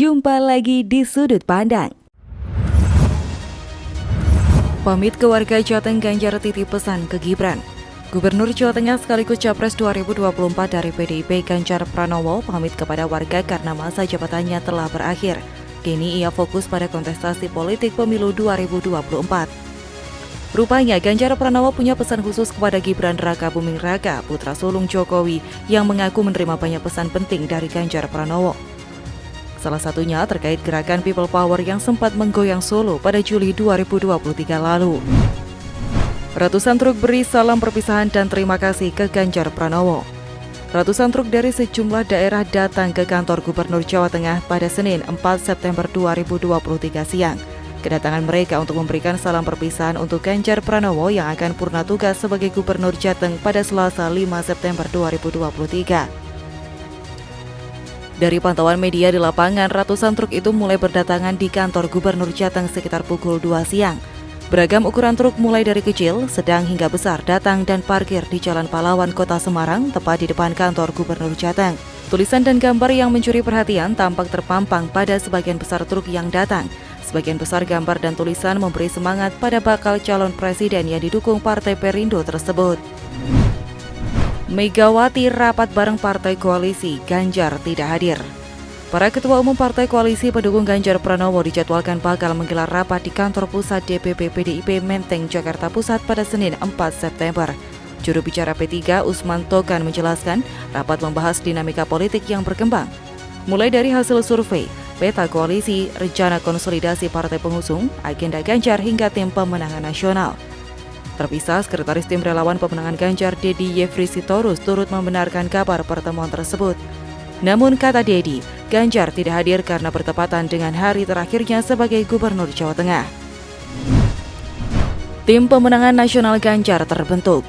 Jumpa lagi di Sudut Pandang. Pamit ke warga Jateng, Ganjar titip pesan ke Gibran. Gubernur Jawa Tengah sekaligus Capres 2024 dari PDIP Ganjar Pranowo pamit kepada warga karena masa jabatannya telah berakhir. Kini ia fokus pada kontestasi politik pemilu 2024. Rupanya Ganjar Pranowo punya pesan khusus kepada Gibran Rakabuming Raka, putra sulung Jokowi, yang mengaku menerima banyak pesan penting dari Ganjar Pranowo. Salah satunya terkait gerakan People Power yang sempat menggoyang Solo pada Juli 2023 lalu. Ratusan truk beri salam perpisahan dan terima kasih ke Ganjar Pranowo. Ratusan truk dari sejumlah daerah datang ke kantor Gubernur Jawa Tengah pada Senin 4 September 2023 siang. Kedatangan mereka untuk memberikan salam perpisahan untuk Ganjar Pranowo yang akan purna tugas sebagai Gubernur Jateng pada Selasa 5 September 2023. Dari pantauan media di lapangan, ratusan truk itu mulai berdatangan di kantor Gubernur Jateng sekitar pukul 2 siang. Beragam ukuran truk mulai dari kecil, sedang hingga besar datang dan parkir di Jalan Pahlawan, Kota Semarang, tepat di depan kantor Gubernur Jateng. Tulisan dan gambar yang mencuri perhatian tampak terpampang pada sebagian besar truk yang datang. Sebagian besar gambar dan tulisan memberi semangat pada bakal calon presiden yang didukung Partai Perindo tersebut. Megawati rapat bareng partai koalisi, Ganjar tidak hadir. Para ketua umum partai koalisi pendukung Ganjar Pranowo dijadwalkan bakal menggelar rapat di kantor pusat DPP PDIP Menteng, Jakarta Pusat pada Senin 4 September. Juru bicara P3 Usman Tokan menjelaskan rapat membahas dinamika politik yang berkembang. Mulai dari hasil survei, peta koalisi, rencana konsolidasi partai pengusung, agenda Ganjar hingga tim pemenangan nasional. Terpisah, Sekretaris Tim Relawan Pemenangan Ganjar, Dedi Yefri Sitorus, turut membenarkan kabar pertemuan tersebut. Namun, kata Dedi, Ganjar tidak hadir karena bertepatan dengan hari terakhirnya sebagai Gubernur Jawa Tengah. Tim Pemenangan Nasional Ganjar terbentuk.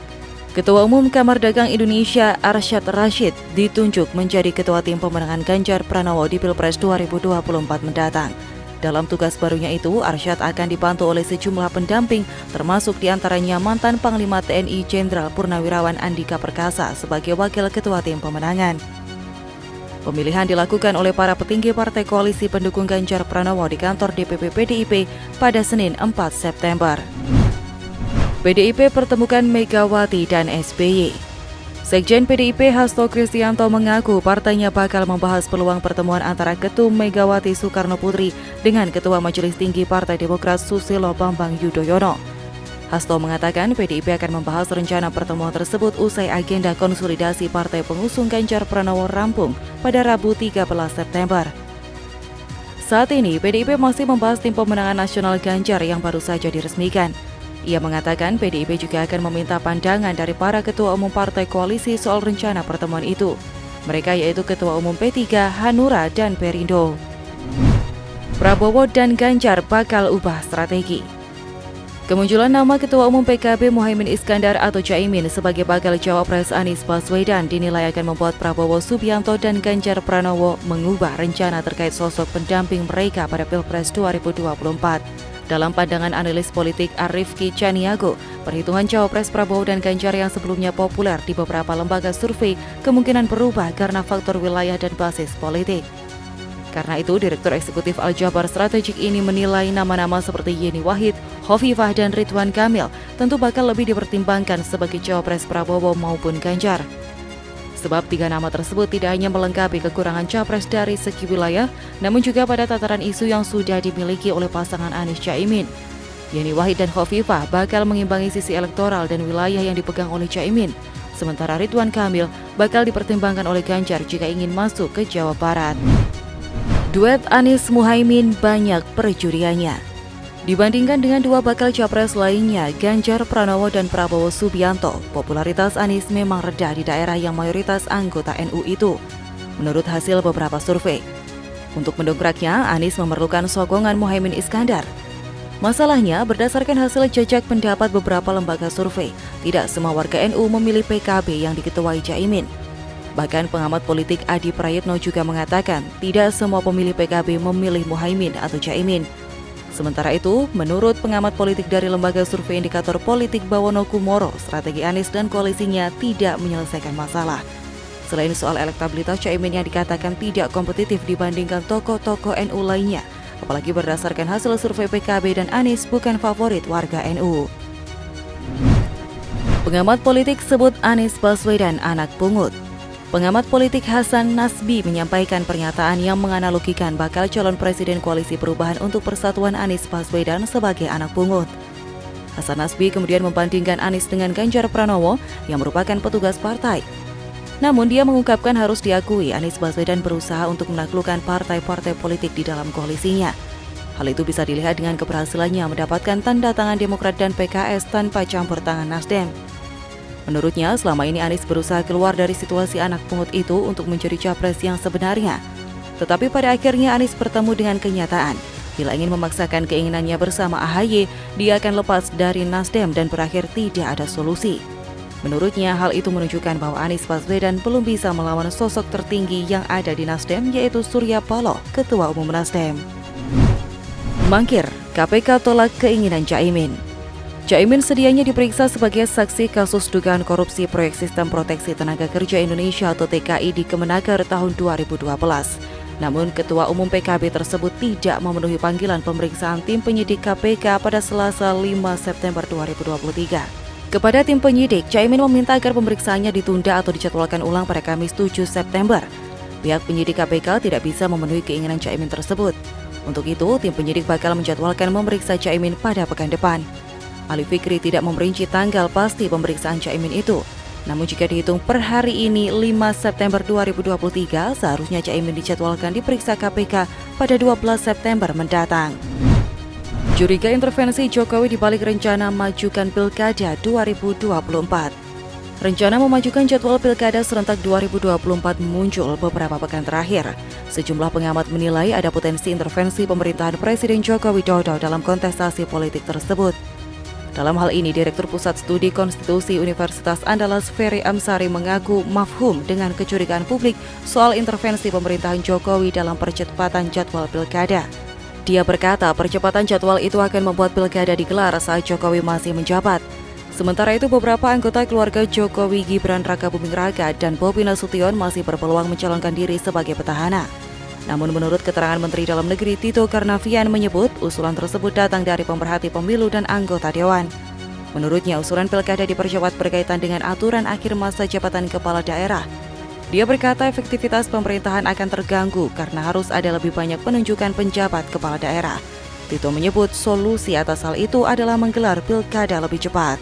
Ketua Umum Kamar Dagang Indonesia Arsyad Rashid ditunjuk menjadi Ketua Tim Pemenangan Ganjar Pranowo di Pilpres 2024 mendatang. Dalam tugas barunya itu, Arsyad akan dibantu oleh sejumlah pendamping, termasuk diantaranya mantan Panglima TNI Jenderal Purnawirawan Andika Perkasa sebagai Wakil Ketua Tim Pemenangan. Pemilihan dilakukan oleh para petinggi partai koalisi pendukung Ganjar Pranowo di kantor DPP PDIP pada Senin 4 September. PDIP pertemukan Megawati dan SBY. Sekjen PDIP Hasto Kristianto mengaku partainya bakal membahas peluang pertemuan antara Ketum Megawati Soekarno Putri dengan Ketua Majelis Tinggi Partai Demokrat Susilo Bambang Yudhoyono. Hasto mengatakan PDIP akan membahas rencana pertemuan tersebut usai agenda konsolidasi partai pengusung Ganjar Pranowo rampung pada Rabu 13 September. Saat ini PDIP masih membahas tim pemenangan nasional Ganjar yang baru saja diresmikan. Ia mengatakan PDIP juga akan meminta pandangan dari para ketua umum partai koalisi soal rencana pertemuan itu. Mereka yaitu Ketua Umum P3, Hanura, dan Perindo. Prabowo dan Ganjar bakal ubah strategi. Kemunculan nama Ketua Umum PKB Muhaimin Iskandar atau Caimin sebagai bakal cawapres Anies Baswedan dinilai akan membuat Prabowo Subianto dan Ganjar Pranowo mengubah rencana terkait sosok pendamping mereka pada Pilpres 2024. Dalam pandangan analis politik Arifki Caniago, perhitungan cawapres Prabowo dan Ganjar yang sebelumnya populer di beberapa lembaga survei kemungkinan berubah karena faktor wilayah dan basis politik. Karena itu, Direktur Eksekutif Aljabar Strategik ini menilai nama-nama seperti Yeni Wahid, Hovifah, dan Ridwan Kamil tentu bakal lebih dipertimbangkan sebagai cawapres Prabowo maupun Ganjar. Sebab tiga nama tersebut tidak hanya melengkapi kekurangan capres dari segi wilayah, namun juga pada tataran isu yang sudah dimiliki oleh pasangan Anies Caimin. Yeni Wahid dan Hovifah bakal mengimbangi sisi elektoral dan wilayah yang dipegang oleh Caimin. Sementara Ridwan Kamil bakal dipertimbangkan oleh Ganjar jika ingin masuk ke Jawa Barat. Duet Anies Muhaimin banyak perjudiannya. Dibandingkan dengan dua bakal capres lainnya, Ganjar Pranowo dan Prabowo Subianto, popularitas Anies memang rendah di daerah yang mayoritas anggota NU itu, menurut hasil beberapa survei. Untuk mendongkraknya, Anies memerlukan sokongan Muhaimin Iskandar. Masalahnya, berdasarkan hasil jajak pendapat beberapa lembaga survei, tidak semua warga NU memilih PKB yang diketuai Caimin. Bahkan pengamat politik Adi Prayitno juga mengatakan tidak semua pemilih PKB memilih Muhaimin atau Caimin. Sementara itu, menurut pengamat politik dari lembaga survei indikator politik Bawono Kumoro, strategi Anies dan koalisinya tidak menyelesaikan masalah. Selain soal elektabilitas Caimin yang dikatakan tidak kompetitif dibandingkan tokoh-tokoh NU lainnya, apalagi berdasarkan hasil survei PKB dan Anies bukan favorit warga NU. Pengamat politik sebut Anies Baswedan anak pungut. Pengamat politik Hasan Nasbi menyampaikan pernyataan yang menganalogikan bakal calon presiden Koalisi Perubahan untuk Persatuan Anies Baswedan sebagai anak pungut. Hasan Nasbi kemudian membandingkan Anies dengan Ganjar Pranowo yang merupakan petugas partai. Namun dia mengungkapkan harus diakui Anies Baswedan berusaha untuk menaklukkan partai-partai politik di dalam koalisinya. Hal itu bisa dilihat dengan keberhasilannya mendapatkan tanda tangan Demokrat dan PKS tanpa campur tangan Nasdem. Menurutnya, selama ini Anies berusaha keluar dari situasi anak pungut itu untuk menjadi capres yang sebenarnya. Tetapi pada akhirnya Anies bertemu dengan kenyataan. Bila ingin memaksakan keinginannya bersama AHY, dia akan lepas dari Nasdem dan berakhir tidak ada solusi. Menurutnya, hal itu menunjukkan bahwa Anies Baswedan belum bisa melawan sosok tertinggi yang ada di Nasdem, yaitu Surya Paloh, Ketua Umum Nasdem. Mangkir, KPK tolak keinginan Caimin. Caimin sedianya diperiksa sebagai saksi kasus dugaan korupsi proyek Sistem Proteksi Tenaga Kerja Indonesia atau TKI di Kemenaker tahun 2012. Namun Ketua Umum PKB tersebut tidak memenuhi panggilan pemeriksaan tim penyidik KPK pada Selasa 5 September 2023. Kepada tim penyidik, Caimin meminta agar pemeriksaannya ditunda atau dijadwalkan ulang pada Kamis 7 September. Pihak penyidik KPK tidak bisa memenuhi keinginan Caimin tersebut. Untuk itu, tim penyidik bakal menjadwalkan memeriksa Caimin pada pekan depan. Ali Fikri tidak memperinci tanggal pasti pemeriksaan Caimin itu. Namun jika dihitung per hari ini 5 September 2023, seharusnya Caimin dijadwalkan diperiksa KPK pada 12 September mendatang. Curiga intervensi Jokowi dibalik rencana majukan Pilkada 2024. Rencana memajukan jadwal Pilkada serentak 2024 muncul beberapa pekan terakhir. Sejumlah pengamat menilai ada potensi intervensi pemerintahan Presiden Joko Widodo dalam kontestasi politik tersebut. Dalam hal ini, Direktur Pusat Studi Konstitusi Universitas Andalas Ferry Amsari mengaku mafhum dengan kecurigaan publik soal intervensi pemerintahan Jokowi dalam percepatan jadwal Pilkada. Dia berkata percepatan jadwal itu akan membuat Pilkada digelar saat Jokowi masih menjabat. Sementara itu, beberapa anggota keluarga Jokowi, Gibran Rakabuming Raka dan Bobi Nasution masih berpeluang mencalonkan diri sebagai petahana. Namun menurut keterangan Menteri Dalam Negeri Tito Karnavian menyebut usulan tersebut datang dari pemerhati pemilu dan anggota dewan. Menurutnya usulan Pilkada dipercepat berkaitan dengan aturan akhir masa jabatan kepala daerah. Dia berkata efektivitas pemerintahan akan terganggu karena harus ada lebih banyak penunjukan penjabat kepala daerah. Tito menyebut solusi atas hal itu adalah menggelar Pilkada lebih cepat.